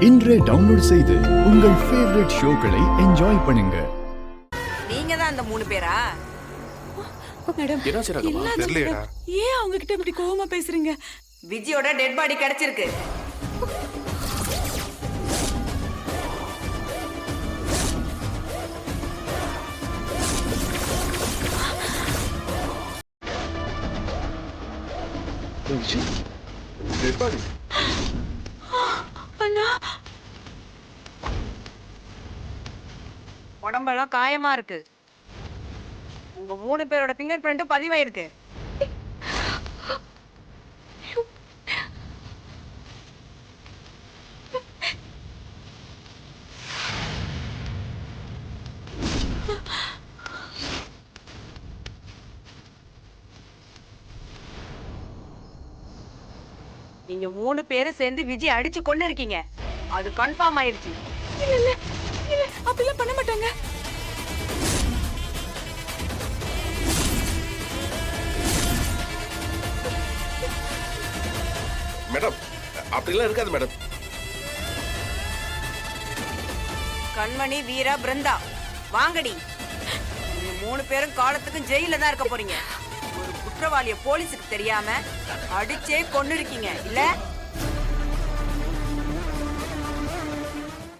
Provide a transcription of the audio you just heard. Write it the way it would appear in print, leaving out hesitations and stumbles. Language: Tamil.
இன்றே டவுன்லோட் செய்து உங்கள் ஃபேவரட் ஷோக்களை என்ஜாய் பண்ணுங்க. நீங்க தான் அந்த 3 பேரா? மேடம் தெரியலடா. ஏன் அவங்க கிட்ட இப்படி கோவமா பேசுறீங்க? விஜயோட டெட் பாடி கிடைச்சிருக்கு. அண்ணா உடம்பெல்லாம் காயமா இருக்கு. உங்க 3 பேரோட ஃபிங்கர் பிரிண்ட் பதிவாயிருக்கு. நீங்க 3 பேரும் சேர்ந்து விஜய் அடிச்சு கொண்டு இருக்கீங்க. அது கன்ஃபார்ம் ஆயிருச்சு. இல்ல இல்ல இல்ல அப்படிலாம் பண்ண மாட்டாங்க. மேடம் அப்படிலாம் இருக்காது மேடம். கண்மணி, வீரா, பிருந்தா வாங்கடி. நீங்க 3 பேரும் காலத்துக்கும் ஜெயில தான் இருக்க போறீங்க. ஒரு குற்றவாளிய போலீஸுக்கு தெரியாம அடிச்சே கொன்னு இருக்கீங்க இல்ல?